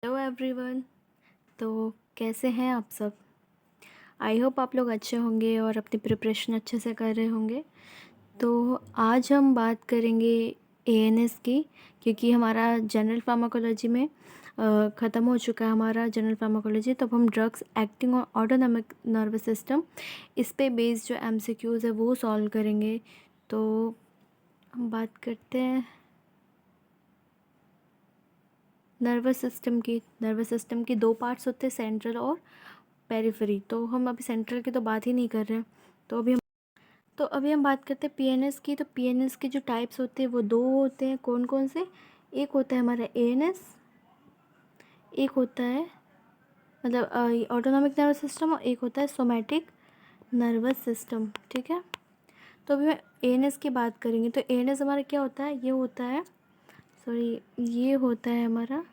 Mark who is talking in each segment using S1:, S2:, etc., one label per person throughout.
S1: Hello everyone. तो कैसे हैं आप सब? आई होप आप लोग अच्छे होंगे और अपनी प्रिपरेशन अच्छे से कर रहे होंगे। तो आज हम बात करेंगे एएनएस की, क्योंकि हमारा जनरल फार्माकोलॉजी में ख़त्म हो चुका है हमारा जनरल फार्माकोलॉजी। तो अब हम drugs acting on autonomic nervous system, इस पे बेस्ड जो एमसीक्यूज़ है वो सॉल्व करेंगे। तो हम बात करते हैं नर्वस सिस्टम की दो पार्ट्स होते हैं, सेंट्रल और पेरिफेरी। तो हम अभी सेंट्रल की तो बात ही नहीं कर रहे हैं। तो अभी हम बात करते हैं पीएनएस की। तो पीएनएस के जो टाइप्स होते हैं वो दो होते हैं। कौन कौन से? एक होता है हमारा एएनएस, एक होता है मतलब ऑटोनॉमिक नर्वस सिस्टम, और एक होता है सोमैटिक नर्वस सिस्टम। ठीक है। तो अभी हम एएनएस की बात करेंगे। तो एएनएस हमारा क्या होता है? ये होता है हमारा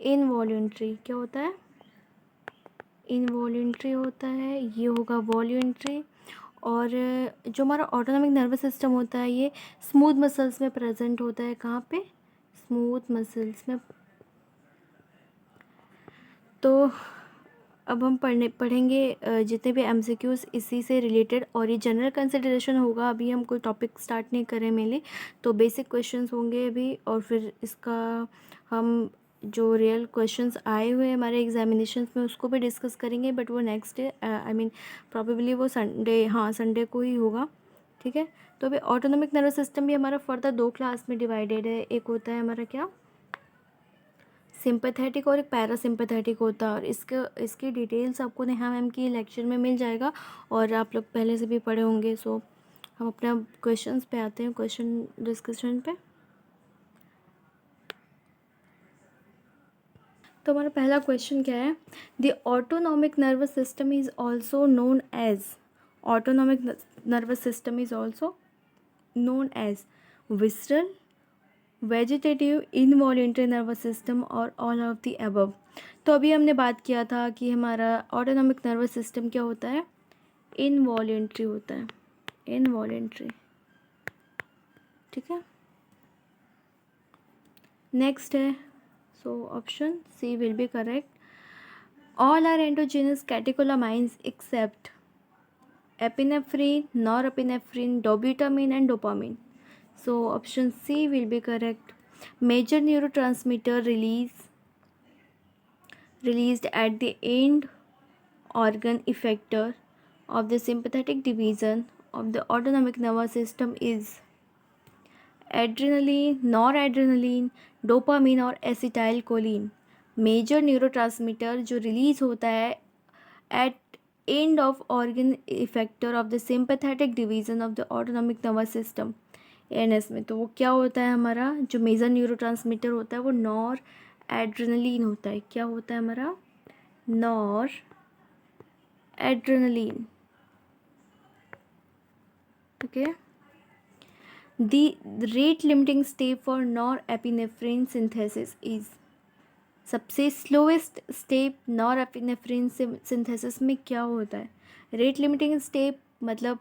S1: इनवॉल्यूंट्री। क्या होता है? इनवॉल्यूंट्री होता है। ये होगा वॉल्यूंट्री। और जो हमारा ऑटोनॉमिक नर्वस सिस्टम होता है ये स्मूथ मसल्स में प्रेजेंट होता है। कहाँ पे? स्मूथ मसल्स में। तो अब हम पढ़ेंगे जितने भी एमसीक्यूज़ इसी से रिलेटेड, और ये जनरल कंसिडरेशन होगा। अभी हम कोई टॉपिक स्टार्ट नहीं करें मेनली, तो बेसिक क्वेश्चंस होंगे अभी, और फिर इसका हम जो रियल क्वेश्चंस आए हुए हैं हमारे एग्जामिनेशंस में उसको भी डिस्कस करेंगे। बट वो next day, I mean probably वो संडे, हाँ संडे को ही होगा। ठीक है। तो अभी ऑटोनॉमिक नर्वस सिस्टम भी हमारा फर्दर दो क्लास में डिवाइडेड है। एक होता है हमारा क्या? सिंपैथेटिक, और एक पैरासिम्पैथेटिक होता है। और इसकी डिटेल्स आपको नेहा मैम की लेक्चर में मिल जाएगा, और आप लोग पहले से भी पढ़े होंगे। सो हम अपने क्वेश्चंस पे आते हैं, क्वेश्चन डिस्कशन पे। तो हमारा पहला क्वेश्चन क्या है? The autonomic nervous system is also known as autonomic nervous system is also known as visceral, vegetative, involuntary nervous system, और ऑल ऑफ द अबव। तो अभी हमने बात किया था कि हमारा ऑटोनॉमिक नर्वस सिस्टम क्या होता है? इनवॉलेंट्री होता है। इनवॉलेंट्री। ठीक है। नेक्स्ट है, so option C will be correct. All are endogenous catecholamines except epinephrine, norepinephrine, dobutamine and dopamine. So option C will be correct. Major neurotransmitter released at the end organ effector of the sympathetic division of the autonomic nervous system is adrenaline, noradrenaline, dopamine और acetylcholine. Major neurotransmitter जो release होता है at end of organ effector of the sympathetic division of the autonomic nervous system, ANS में। तो वो क्या होता है? हमारा जो मेजर न्यूरोट्रांसमीटर होता है वो नॉर एड्रेनलिन होता है। क्या होता है हमारा? Noradrenaline. Okay. The rate limiting step for norepinephrine synthesis is, सबसे slowest step norepinephrine synthesis में क्या होता है? रेट लिमिटिंग स्टेप मतलब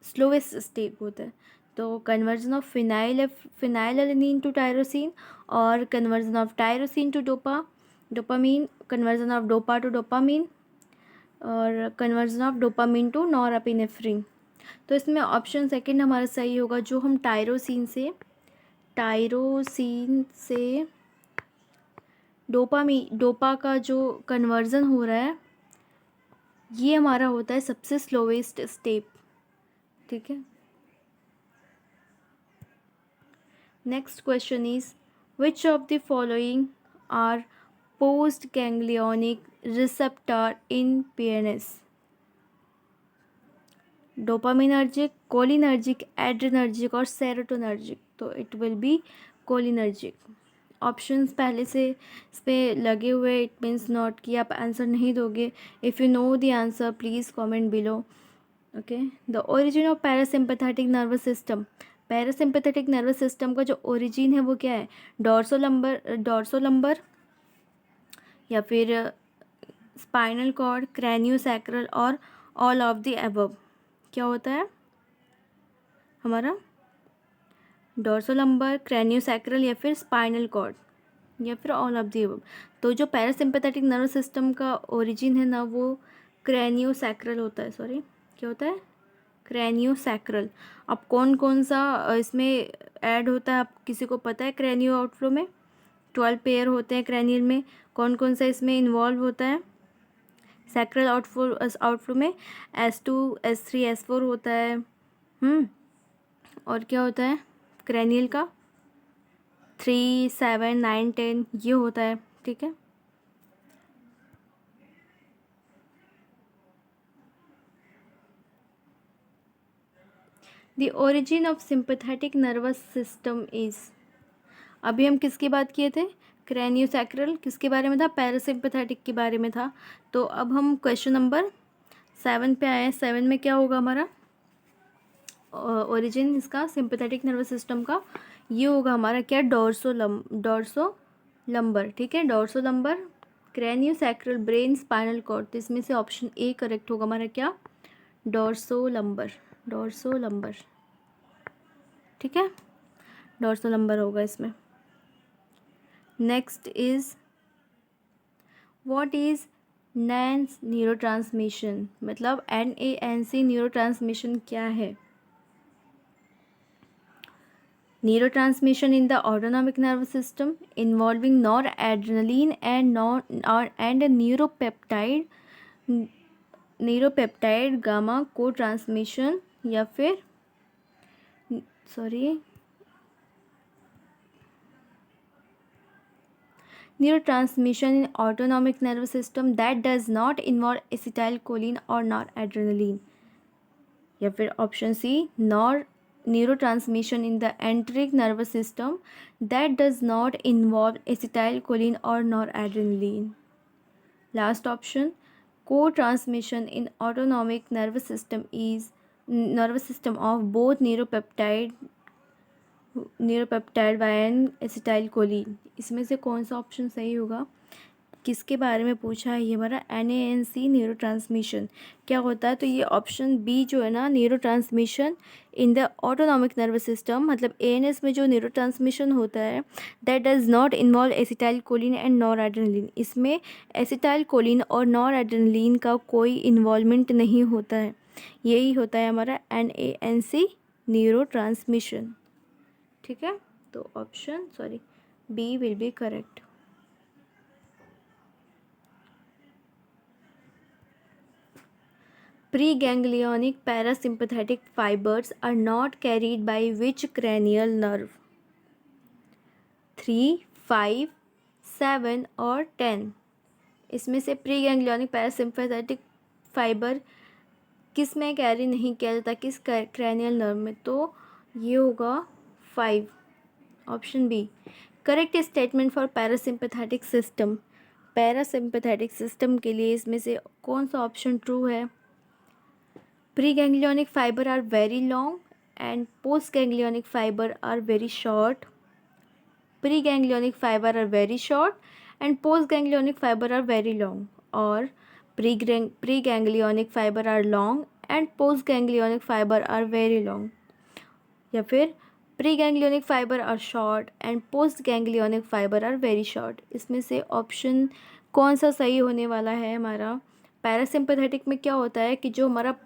S1: स्लोएस्ट स्टेप होता है। तो conversion of phenylalanine to tyrosine, और conversion of tyrosine to dopamine, conversion of dopa to dopamine, और conversion of dopamine to norepinephrine. तो इसमें ऑप्शन सेकंड हमारा सही होगा। जो हम टायरोसिन से डोपा का जो कन्वर्जन हो रहा है ये हमारा होता है सबसे स्लोवेस्ट स्टेप। ठीक है। Next question is which of the following R post ganglionic receptor in PNS? Dopaminergic, cholinergic, adrenergic और सेरोटोनर्जिक। तो it will B cholinergic. Options पहले से इस पर लगे हुए, इट मीन्स नॉट कि आप आंसर नहीं दोगे। If you know the answer please comment below. Okay. The origin of parasympathetic nervous system, parasympathetic nervous system का जो ओरिजिन है वो क्या है? डॉर्सोलंबर, या फिर स्पाइनल कॉर्ड, क्रैनियोसैक्रल, और ऑल ऑफ द अबव। क्या होता है हमारा? डॉर्सोलंबर, क्रैनियोसैक्रल, या फिर स्पाइनल कॉर्ड, या फिर ऑल ऑफ द अबव। तो जो पैरासिम्पैथेटिक नर्वस सिस्टम का ओरिजिन है ना वो क्रैनियोसैक्रल होता है, सॉरी क्या होता है, क्रैनियोसैक्रल। अब कौन कौन सा इसमें ऐड होता है, आप किसी को पता है? क्रैनियो आउटफ्लो में 12 पेयर होते हैं क्रैनियल में, कौन कौन सा इसमें इन्वॉल्व होता है? सैक्रल आउटफ्लो में S2 S3 S4 होता है। और क्या होता है क्रैनियल का? 3 7 9 10 ये होता है, ठीक है। The origin of sympathetic nervous system is, अभी हम किसकी बात किए थे? क्रैनियोसैक्रल। किसके बारे में था? पैरासिम्पैथेटिक के बारे में था। तो अब हम क्वेश्चन नंबर 7 पे आए हैं। 7 में क्या होगा हमारा ओरिजिन इसका सिंपैथेटिक नर्वस सिस्टम का? ये होगा हमारा क्या? डोर्सो लंबर, ठीक है, dorsolumbar, craniosacral, brain, spinal cord. तो इसमें से ऑप्शन ए करेक्ट होगा हमारा क्या? डोर्सो लंबर, ठीक है, डोर्सो लंबर होगा इसमें। Next is what is NANC neurotransmission, मतलब NANC न्यूरोट्रांसमिशन क्या है? Neurotransmission in the autonomic nervous system involving noradrenaline and a neuropeptide gamma co-transmission या फिर neurotransmission in autonomic nervous system that does not involve acetylcholine or noradrenaline, या फिर option C neurotransmission in the enteric nervous system that does not involve acetylcholine or noradrenaline. Last option, co-transmission in autonomic nervous system of both neuropeptide and acetylcholine. इसमें से कौन सा option सही होगा? किसके बारे में पूछा है ये हमारा? NANC न्यूरोट्रांसमिशन क्या होता है? तो ये ऑप्शन बी जो है ना, neurotransmission in the autonomic nervous system, मतलब ANS में जो न्यूरोट्रांसमिशन होता है that does not involve acetylcholine and noradrenaline, इसमें एसिटाइलकोलिन और नॉरएड्रेनलिन का कोई इन्वॉल्वमेंट नहीं होता है। यही होता है हमारा NANC न्यूरोट्रांसमिशन, ठीक है। तो option B will be correct. Preganglionic parasympathetic fibers are not carried by which cranial nerve? 3, 5, 7 और 10। इसमें से प्रीगैंग्लियोनिक पैरासिम्पैथेटिक फाइबर किस में कैरी नहीं किया जाता, किस क्रैनियल नर्व में? तो ये होगा 5, option B correct statement for parasympathetic system. Parasympathetic system के लिए इसमें से कौन सा ऑप्शन ट्रू है? Preganglionic fiber are very long and postganglionic fiber are very short. Preganglionic fiber are very short and postganglionic fiber are very long. Or preganglionic fiber are long and postganglionic fiber are very long. या फिर preganglionic fiber are short and postganglionic fiber are very short. इसमें से option कौन सा सही होने वाला है हमारा? पैरासिम्पैथेटिक में क्या होता है कि जो हमारा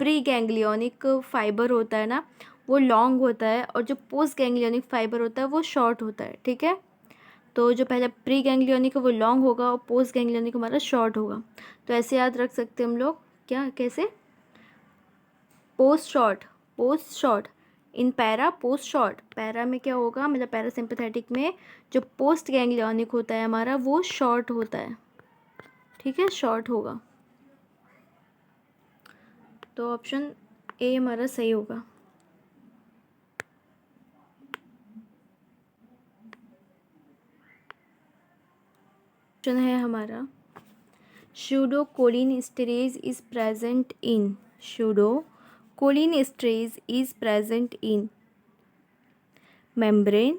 S1: प्री गैंग्लियोनिक फाइबर होता है ना वो लॉन्ग होता है और जो पोस्ट गैंग्लियोनिक फाइबर होता है वो शॉर्ट होता है, ठीक है। तो जो पहले प्री गैंग्लियोनिक है वो लॉन्ग होगा और पोस्ट गैंग्लियोनिक हमारा शॉर्ट होगा। तो ऐसे याद रख सकते हैं हम लोग, क्या कैसे? Post short in para, post short. Para में क्या होगा, मतलब पैरासिम्पैथेटिक में जो पोस्ट गैंग्लियोनिक होता है हमारा वो शॉर्ट होता है, ठीक है, शॉर्ट होगा। तो ऑप्शन ए हमारा सही होगा। ऑप्शन है हमारा pseudocholinesterase is present in membrane,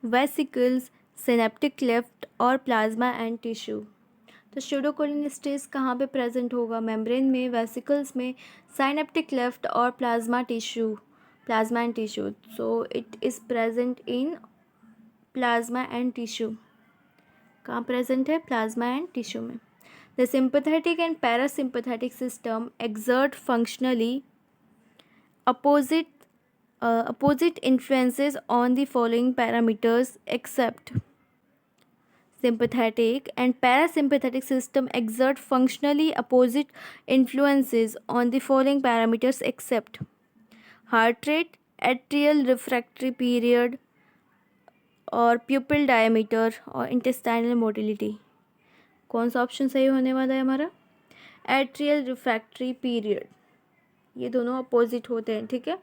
S1: vesicles, synaptic cleft और प्लाज्मा एंड टिश्यू। तो स्यूडोकोलिनेस्टेज कहाँ पे प्रेजेंट होगा? मेम्ब्रेन में, वेसिकल्स में, साइनेप्टिक क्लेफ्ट और plasma and tissue. So it is present in plasma and tissue. कहाँ प्रेजेंट है? प्लाज्मा एंड टिश्यू में. The sympathetic and parasympathetic system exert functionally opposite influences on the following parameters except. Sympathetic and parasympathetic system exert functionally opposite influences on the following parameters except heart rate, atrial refractory period, और pupil diameter और intestinal motility. कौन सा option सही होने वाला है हमारा? Atrial refractory period. ये दोनों अपोजिट होते हैं, ठीक है.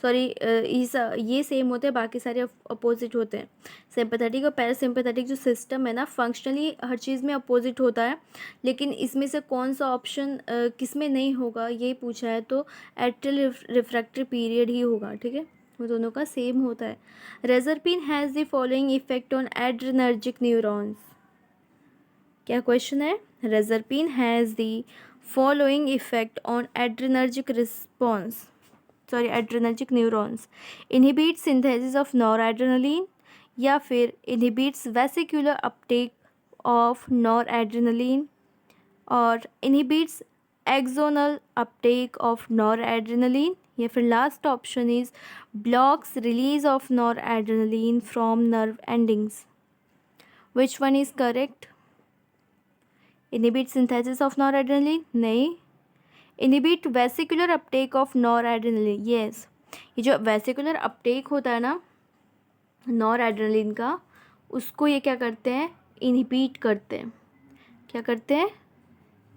S1: सॉरी, ये सेम होते हैं, बाकी सारे अपोजिट होते हैं. सिंपैथेटिक और पैरासिम्पैथेटिक जो सिस्टम है ना, फंक्शनली हर चीज़ में अपोजिट होता है, लेकिन इसमें से कौन सा ऑप्शन किस में नहीं होगा ये पूछा है, तो एट्रियल रिफ्रैक्टरी पीरियड ही होगा, ठीक है. वो दोनों का सेम होता है. Reserpine has the following effect on adrenergic neurons. क्या क्वेश्चन है? Reserpine has the following effect on adrenergic adrenergic neurons. Inhibit synthesis of noradrenaline, या फिर inhibits vesicular uptake of noradrenaline, और inhibits axonal uptake of noradrenaline, या फिर last option is blocks release of noradrenaline from nerve endings. Which one is correct? Inhibit synthesis of noradrenaline नहीं. Inhibit vesicular uptake of noradrenaline, yes. ये जो vesicular Uptake होता है ना noradrenaline का, उसको ये क्या करते हैं? इनहिबिट करते हैं. क्या करते हैं?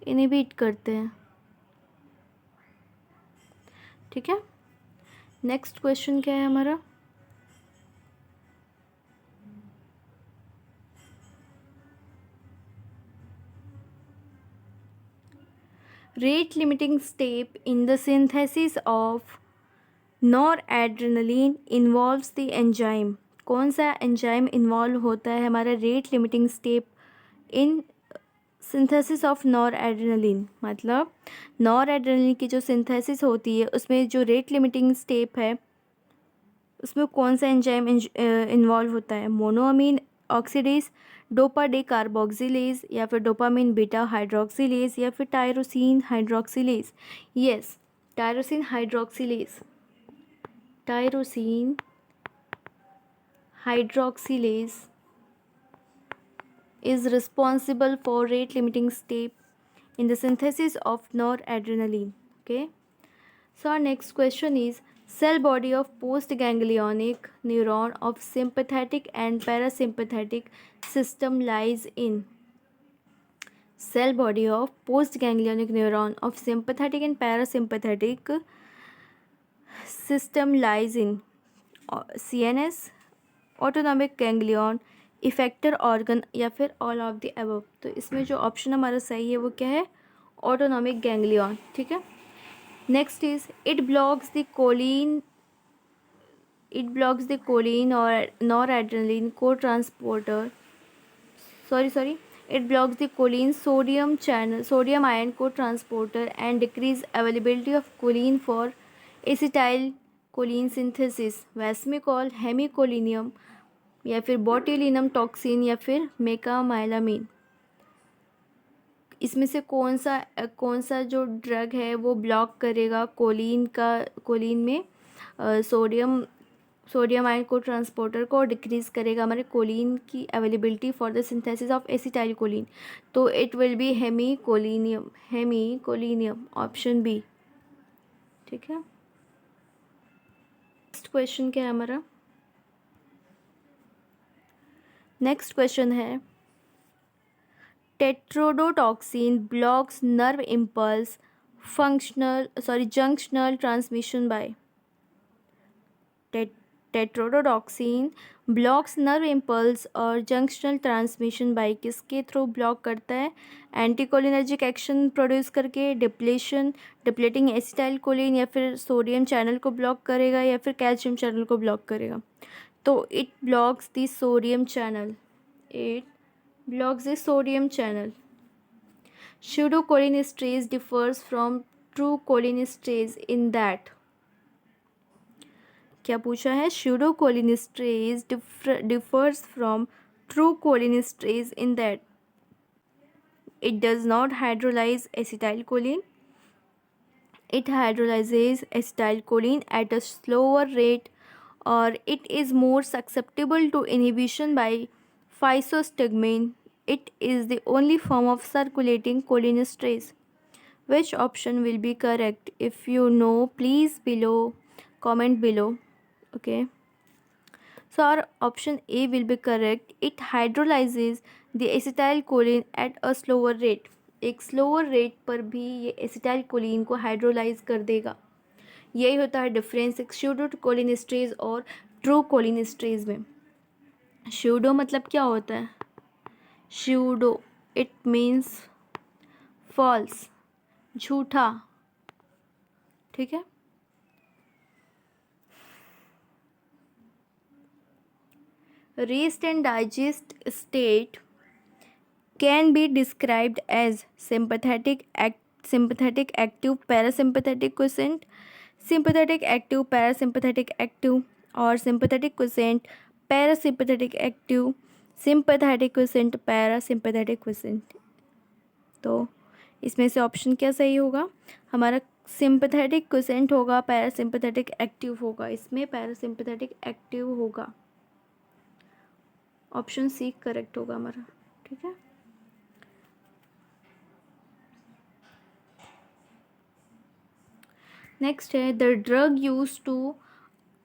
S1: इनहिबिट करते हैं, ठीक है. नेक्स्ट क्वेश्चन क्या है हमारा? Rate limiting step in the synthesis of noradrenaline involves the enzyme. कौन सा एंजाइम इन्वॉल्व होता है हमारा rate limiting step in synthesis of noradrenaline? मतलब नॉरएड्रेनालिन की जो सिंथेसिस होती है उसमें जो रेट लिमिटिंग स्टेप है उसमें कौन सा एंजाइम इन्वॉल्व होता है? Monoamine oxidase, dopa day carboxylase, या फिर डोपामिन बीटा हाइड्रोक्सिलेज, या फिर tyrosine hydroxylase. Yes, tyrosine hydroxylase. Tyrosine hydroxylase is responsible for rate limiting step in the synthesis of noradrenaline. Okay, so our next question is cell body of postganglionic neuron of sympathetic and parasympathetic system lies in. Cell body of postganglionic neuron of sympathetic and parasympathetic system lies in CNS, autonomic ganglion, effector organ, या फिर all of the above. तो इसमें जो option हमारा सही है वो क्या है? ऑटोनॉमिक गैंग्लियन, ठीक है. Next is it blocks the choline और noradrenaline co transporter. Sorry it blocks the choline sodium ion co transporter and decrease availability of choline for acetyl choline synthesis. Vesamicol, hemicholinium, या फिर botulinum toxin, या फिर मेकामाइलामीन. इसमें से कौन सा जो ड्रग है वो ब्लॉक करेगा कोलिन में सोडियम आयन को ट्रांसपोर्टर को, डिक्रीज करेगा हमारे कोलिन की availability for the synthesis of acetyl choline? तो it will be hemicholinium, option B, ठीक है. नेक्स्ट क्वेश्चन क्या है हमारा? नेक्स्ट क्वेश्चन है tetrodotoxin blocks nerve impulse junctional transmission by. Tetrodotoxin blocks nerve impulse और जंक्शनल ट्रांसमिशन बाय किसके through block करता है? एंटीकोलिनर्जिक एक्शन प्रोड्यूस करके, डिप्लेटिंग एसिटाइल कोलिन, या फिर सोडियम चैनल को ब्लॉक करेगा, या फिर कैल्शियम चैनल को ब्लॉक करेगा. तो it blocks the sodium channel. Pseudocholinesterase differs from true cholinesterase in that क्या पूछा है? Pseudo cholinesterase differs from true cholinesterase in that it does not hydrolyze acetylcholine. It hydrolyzes acetylcholine at a slower rate, or it is more susceptible to inhibition by physostigmine. It is the only form of circulating cholinesterase. Which option will be correct? If you know, please below comment below. Okay. So our option A will be correct. It hydrolyzes the acetylcholine at a slower rate. एक slower rate पर भी ये acetylcholine को hydrolyse कर देगा. यही होता है डिफरेंस एक स्यूडो कोलिनेस्ट्रेज और ट्रू कोलिनेस्ट्रेज में. स्यूडो मतलब क्या होता है? स्यूडो इट मीन्स फॉल्स, झूठा. ठीक है. Rest and digest state can be described as sympathetic active parasympathetic quiescent, sympathetic active parasympathetic active, or sympathetic quiescent parasympathetic active, sympathetic quiescent parasympathetic quiescent. तो इसमें से ऑप्शन क्या सही होगा? हमारा सिंपैथेटिक क्विसेंट होगा, पैरासिम्पैथेटिक एक्टिव होगा. इसमें पैरासिम्पैथेटिक एक्टिव होगा. ऑप्शन सी करेक्ट होगा हमारा. ठीक है. नेक्स्ट है the drug use to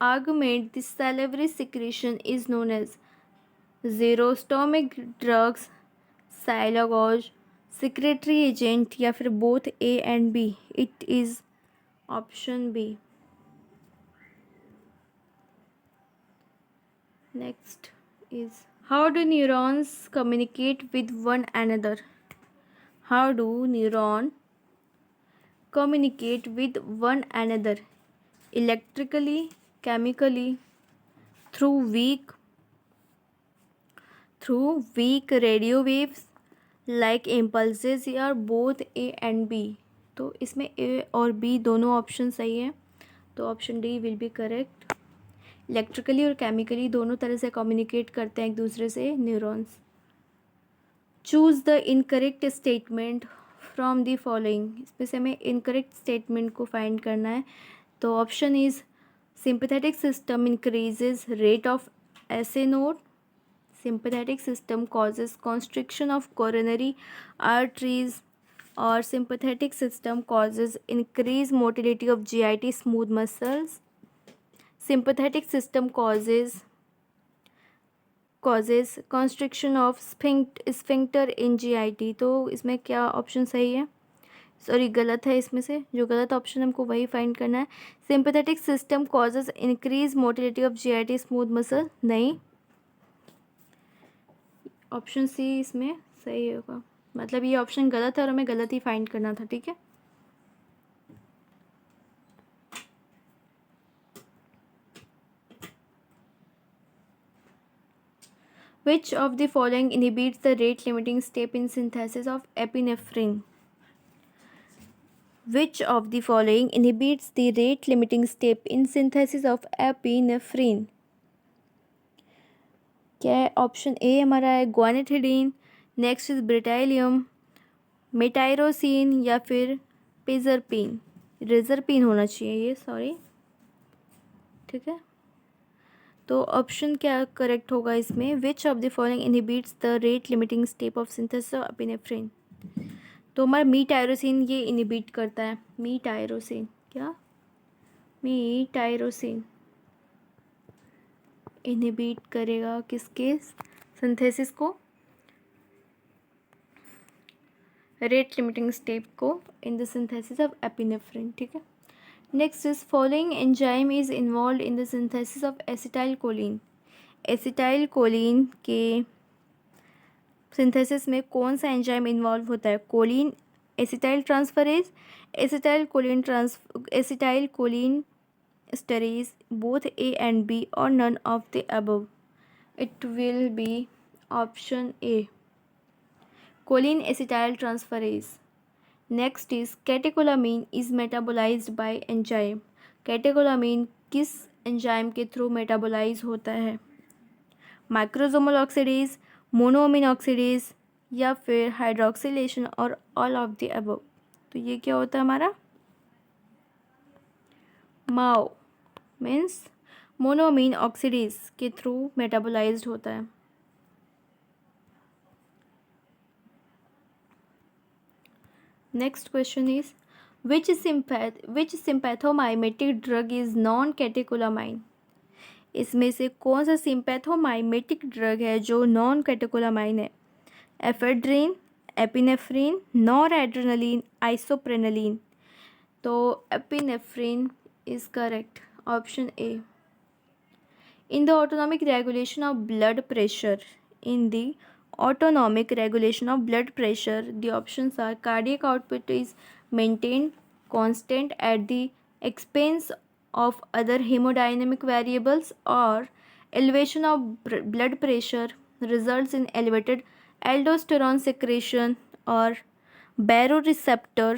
S1: augment the salivary secretion is known as xerostomach drugs, silagogue, secretory agent, या फिर both A and B. It is option B. Next is how do neurons communicate with one another? How do neurons communicate with one another? Electrically, chemically, through weak radio waves like impulses, या both A and B. तो इसमें A और B दोनों option सही है. तो option D will be correct. Electrically और chemically दोनों तरह से कम्युनिकेट करते हैं एक दूसरे से neurons. Choose the incorrect statement from the following. इसमें से हमें इनकरेक्ट स्टेटमेंट को फाइंड करना है. तो option is sympathetic system increases rate of SA node. Sympathetic system causes constriction of coronary arteries, or sympathetic system causes increased motility of GIT smooth muscles. Sympathetic system causes constriction of sphincter in GIT. तो इसमें क्या option सही है? Sorry गलत है. इसमें से जो गलत ऑप्शन हमको वही फाइंड करना है. Sympathetic system causes increase motility of GIT smooth muscle. नहीं, ऑप्शन सी इसमें सही होगा. मतलब ये ऑप्शन गलत है और हमें गलत ही फाइंड करना था. ठीक है. Which of the following inhibits the rate limiting step in synthesis of epinephrine? Which of the following inhibits the rate limiting step in synthesis of epinephrine? क्या है? ऑप्शन ए हमारा है ग्वानिथिडीन, नेक्स्ट इज ब्रिटाइलियम, मेटाइरोसिन, या फिर पेजरपिन. रेजरपिन होना चाहिए ये, सॉरी. ठीक है. तो ऑप्शन क्या करेक्ट होगा इसमें? विच of the following inhibits the rate limiting step of synthesis of epinephrine. तो हमारा मीटायरोसिन ये इनहिबिट करता है. मीटायरोसिन, क्या? मीटायरोसिन इनहिबिट करेगा किसके सिंथेसिस को? रेट लिमिटिंग स्टेप को in the synthesis of epinephrine. ठीक है. Next is following enzyme is involve in the synthesis of acetylcholine. Acetylcholine के सिंथेसिस में कौन सा एंजाइम इन्वॉल्व होता है? Choline acetyl transferase, acetylcholinesterase, both A and B, और none of the above. It will be option A, choline acetyl transferase. Next is catecholamine is metabolized by enzyme. Catecholamine किस enzyme के through metabolise होता है? Microsomal oxidase, monoamine oxidase, या फिर hydroxylation और all of the above? तो ये क्या होता है हमारा? माओ मीन्स मोनोअमीन ऑक्सीडेज के थ्रू मेटाबोलाइज्ड होता है। Next question is which sympathomimetic drug is non catecholamine? इसमें से कौन सा सिंपैथोमाइमेटिक ड्रग है जो नॉन कैटेकोलामाइन है? Ephedrine, epinephrine, nor adrenaline, isoprenaline? तो epinephrine is correct, option A. In the autonomic regulation of blood pressure, in the autonomic regulation of blood pressure, the options are cardiac output is maintained constant at the expense of other hemodynamic variables, or elevation of blood pressure results in elevated aldosterone secretion, or baroreceptor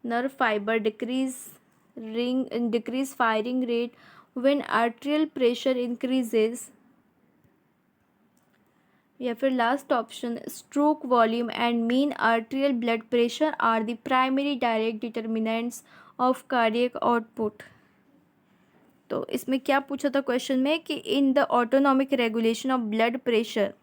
S1: nerve fiber decrease firing rate when arterial pressure increases, या फिर last option stroke volume and mean arterial blood pressure are the primary direct determinants of cardiac output? तो इसमें क्या पूछा था question में कि in the autonomic regulation of blood pressure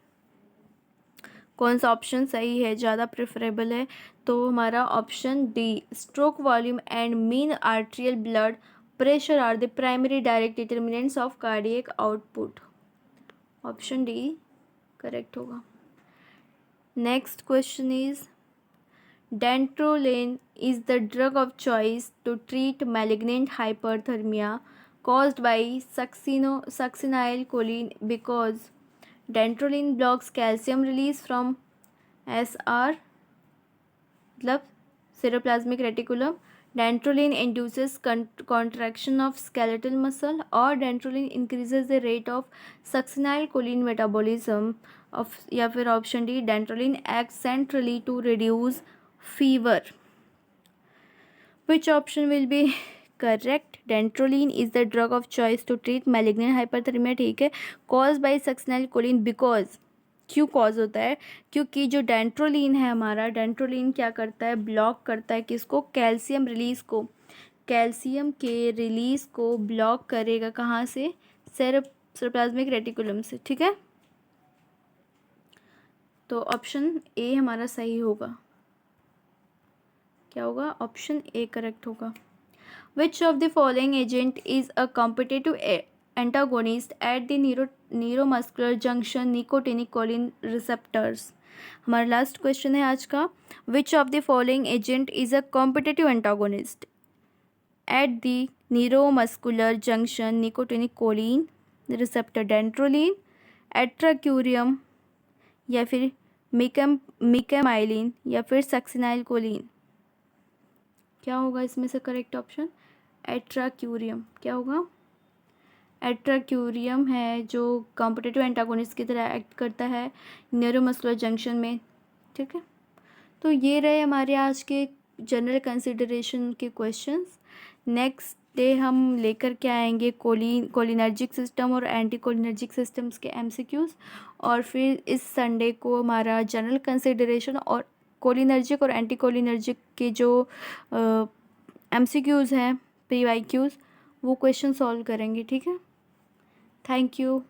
S1: कौन सा ऑप्शन सही है, ज़्यादा प्रेफरेबल है? तो हमारा option D, stroke volume and mean arterial blood pressure are the primary direct determinants of cardiac output. Option D correct होगा। Next question is dantrolene is the drug of choice to treat malignant hyperthermia caused by succinylcholine because dentroline blocks calcium release from SR मतलब cerebroplasmic reticulum, dentroline induces contraction of skeletal muscle, or dentroline increases the rate of succinylcholine metabolism of, या फिर option D, dentroline acts centrally to reduce fever? Which option will be correct? dentroline is the drug of choice to treat malignant hyperthermia, ठीक है, caused by succinylcholine because, क्यों cause होता है? क्योंकि जो dantrolene है हमारा, डेंट्रोलिन क्या करता है? ब्लॉक करता है किसको? कैल्शियम रिलीज को। कैल्शियम के रिलीज को ब्लॉक करेगा कहाँ से? सेरेब्रोप्लाज्मिक रेटिकुलम से, ठीक है। तो ऑप्शन ए हमारा सही होगा। क्या होगा? ऑप्शन ए करेक्ट होगा। Which of the following agent is a competitive antagonist at the neuromuscular junction nicotinic choline receptors? हमारा लास्ट क्वेश्चन है आज का। Which of the following agent is a competitive antagonist at the neuromuscular junction nicotinic choline receptor? Dantrolene, atracurium, या फिर मिकामाइलिन, या फिर सक्सिनाइलकोलिन? क्या होगा इसमें से करेक्ट ऑप्शन? एट्राक्यूरियम। क्या होगा? एट्राक्यूरियम है जो कॉम्पिटिटिव एंटागोनिस्ट की तरह एक्ट करता है न्यूरोमस्कुलर जंक्शन में, ठीक है। तो ये रहे हमारे आज के जनरल कंसिडरेशन के क्वेश्चंस। नेक्स्ट डे हम लेकर के आएंगे कोलिनर्जिक सिस्टम और एंटी कोलिनर्जिक सिस्टम्स के एमसीक्यूज़, और फिर इस संडे को हमारा जनरल कंसिडरेशन और कोलिनर्जिक और एंटी कोलिनर्जिक के जो एमसीक्यूज़ हैं, PYQs, वो क्वेश्चन सॉल्व करेंगे, ठीक है। Thank you.